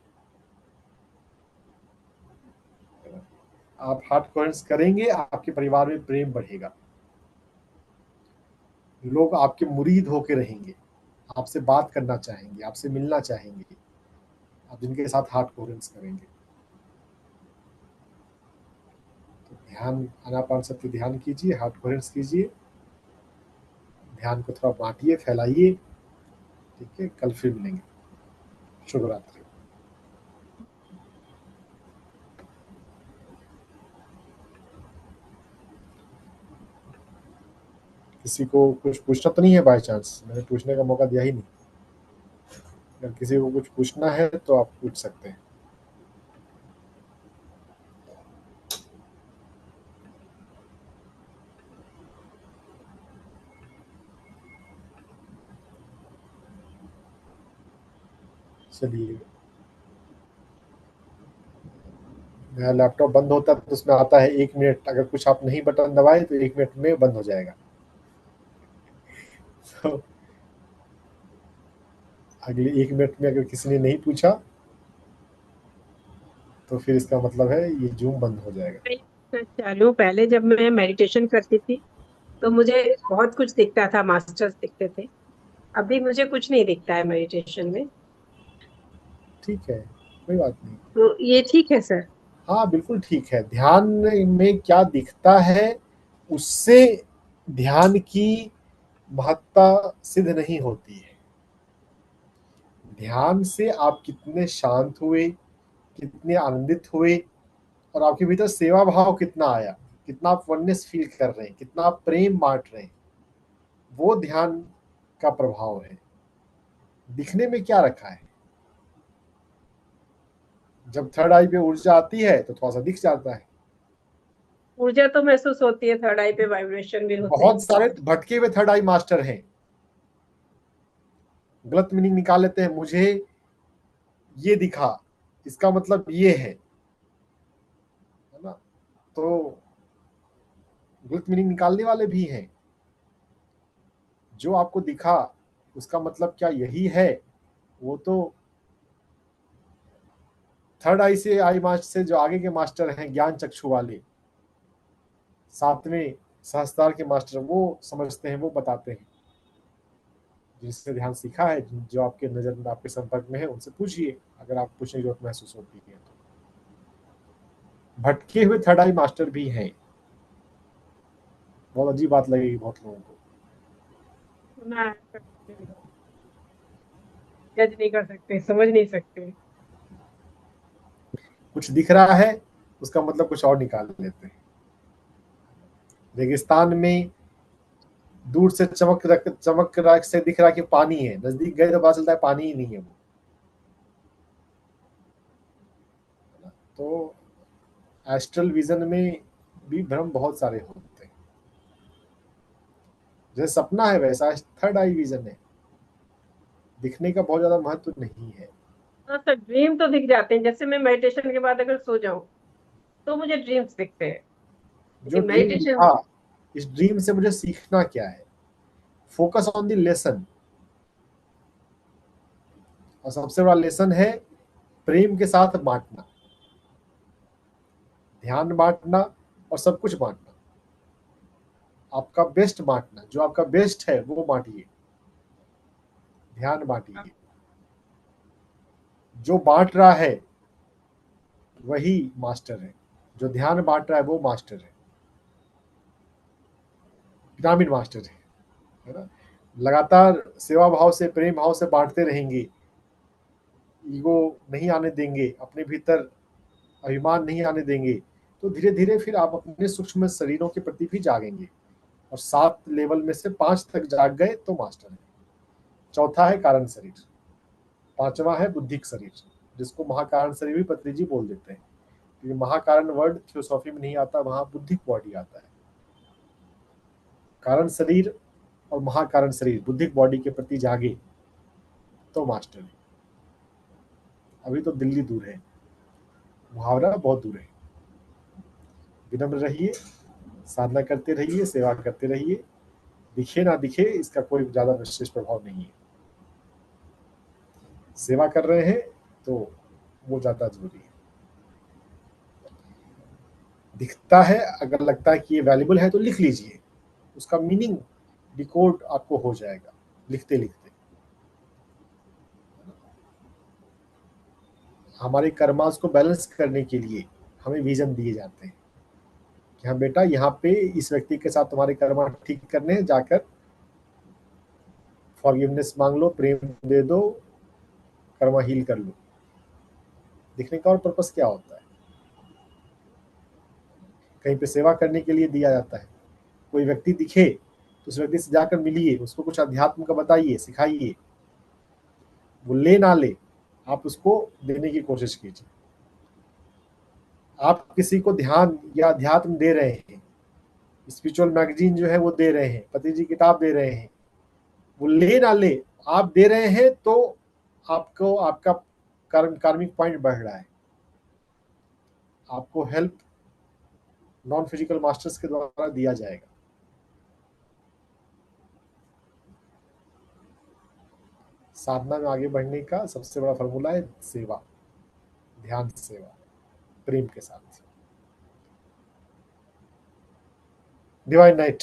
आप हार्ट कोहेरेंस करेंगे, आपके परिवार में प्रेम बढ़ेगा, लोग आपके मुरीद होके रहेंगे, आपसे बात करना चाहेंगे, आपसे मिलना चाहेंगे, आप जिनके साथ हार्ट कोहेरेंस करेंगे। तो ध्यान, आनापानसति ध्यान कीजिए, हार्ट कोहेरेंस कीजिए, ध्यान को थोड़ा बांटिए, फैलाइए। ठीक है, कल फिर मिलेंगे। शुभ रात्रि। किसी को कुछ पूछना तो नहीं है? बाय चांस मैंने पूछने का मौका दिया ही नहीं। अगर किसी को कुछ पूछना है तो आप पूछ सकते हैं। चलिए, मेरा लैपटॉप बंद होता है तो उसमें आता है 1 मिनट, अगर कुछ आप नहीं बटन दबाए तो 1 मिनट में बंद हो जाएगा। तो अगले 1 मिनट में अगर किसी ने नहीं पूछा तो फिर इसका मतलब है ये जूम बंद हो जाएगा। चालू, पहले जब मैं मेडिटेशन करती थी तो मुझे बहुत कुछ दिखता था, मास्टर्स दिखते थे। अभी मुझे कुछ नहीं दिखता है मेडिटेशन में। ठीक है, कोई बात नहीं। तो ये ठीक है सर? हाँ बिल्कुल ठीक है। ध्यान में क्या दिखता है उससे ध्यान की महत्ता सिद्ध नहीं होती है। ध्यान से आप कितने शांत हुए, कितने आनंदित हुए, और आपके भीतर सेवा भाव कितना आया, कितना आप वननेस फील कर रहे हैं, कितना आप प्रेम बांट रहे हैं, वो ध्यान का प्रभाव है। दिखने में क्या रखा है? जब थर्ड आई पे ऊर्जा आती है तो थोड़ा सा दिख जाता है। ऊर्जा तो महसूस होती है, थर्ड आई पे वाइब्रेशन भी होते हैं। बहुत सारे भटके हुए थर्ड आई मास्टर हैं, गलत मीनिंग निकाल लेते हैं। मुझे ये दिखा, इसका मतलब ये है ना? तो गलत मीनिंग निकालने वाले भी हैं। जो आपको दिखा उसका मतलब क्या यही है? वो तो थर्ड आई से, आई मास्टर से जो आगे के मास्टर हैं, ज्ञान चक्षु वाले, सातवें सहस्त्रार के मास्टर, वो समझते हैं, वो बताते हैं। जिसने ध्यान सीखा है, जो आपके नजर में, आपके संपर्क में है, उनसे पूछिए अगर आप पूछने की जरूरत महसूस होती है तो। भटके हुए थर्ड आई मास्टर भी हैं। बहुत अजीब बात लगेगी बहुत लोगों को। जज नहीं कर सकते, समझ नहीं सकते। कुछ दिख रहा है, उसका मतलब कुछ और निकाल लेते हैं। रेगिस्तान में दूर से चमक रहा से दिख रहा कि पानी है, नजदीक गए तो पता चलता है पानी ही नहीं है वो। तो एस्ट्रल विजन में भी भ्रम बहुत सारे होते हैं। जैसे सपना है वैसा थर्ड आई विजन है। दिखने का बहुत ज्यादा महत्व नहीं है। हाँ सर, ड्रीम तो दिख जाते हैं। जैसे मैं मेडिटेशन के बाद अगर सो जाऊं तो मुझे ड्रीम्स दिखते हैं, जो लेकिन ड्रीम मेडिटेशन। दिखा, इस ड्रीम से मुझे सीखना क्या है? Focus on the lesson. और सबसे बड़ा लेसन है प्रेम के साथ बांटना, ध्यान बांटना और सब कुछ बांटना। आपका बेस्ट बांटना, जो आपका बेस्ट है वो बांटिए, ध्यान बांटिए। जो बांट रहा है वही मास्टर है, जो ध्यान बांट रहा है वो मास्टर है, ग्रामीण मास्टर है ना? लगातार सेवा भाव से, प्रेम भाव से बांटते रहेंगे, ईगो नहीं आने देंगे, अपने भीतर अभिमान नहीं आने देंगे, तो धीरे धीरे फिर आप अपने सूक्ष्म शरीरों के प्रति भी जागेंगे। और 7 लेवल में से 5 तक जाग गए तो मास्टर है। चौथा है कारण शरीर, पांचवा है बुद्धिक शरीर, जिसको महाकारण शरीर भी पत्री जी बोल देते हैं, क्योंकि महाकारण वर्ड थियोसॉफी में नहीं आता, वहां बुद्धिक बॉडी आता है। कारण शरीर और महाकारण शरीर, बुद्धिक बॉडी के प्रति जागे तो मास्टर है। अभी तो दिल्ली दूर है, मुहावरा बहुत दूर है। विनम्र रहिए, साधना करते रहिए, सेवा करते रहिए। दिखे ना दिखे इसका कोई ज्यादा विशेष प्रभाव नहीं है। सेवा कर रहे हैं तो वो ज्यादा जरूरी है। दिखता है, अगर लगता है कि ये वैल्यूबल है तो लिख लीजिए, उसका मीनिंग डिकोड आपको हो जाएगा लिखते लिखते। हमारे कर्मास को बैलेंस करने के लिए हमें विजन दिए जाते हैं कि हाँ बेटा, यहाँ पे इस व्यक्ति के साथ तुम्हारे कर्मा ठीक करने हैं, जाकर फॉरगिवनेस मांग लो, प्रेम दे दो, कर्मा हील कर लो। दिखने का और पर्पस क्या होता है? कहीं पे सेवा करने के लिए दिया जाता है। कोई व्यक्ति दिखे तो उस व्यक्ति से जाकर मिलिए, उसको कुछ अध्यात्म का बताइए, सिखाइए। वो ले ना ले, आप उसको देने की कोशिश कीजिए। आप किसी को ध्यान या अध्यात्म दे रहे हैं, स्पिरिचुअल मैगजीन जो है वो दे रहे हैं, पति जी किताब दे रहे हैं, वो ले ना ले, आप दे रहे हैं तो आपको आपका कार्मिक पॉइंट बढ़ रहा है। आपको हेल्प नॉन फिजिकल मास्टर्स के द्वारा दिया जाएगा। साधना में आगे बढ़ने का सबसे बड़ा फॉर्मूला है सेवा, ध्यान सेवा, प्रेम के साथ। Divine night.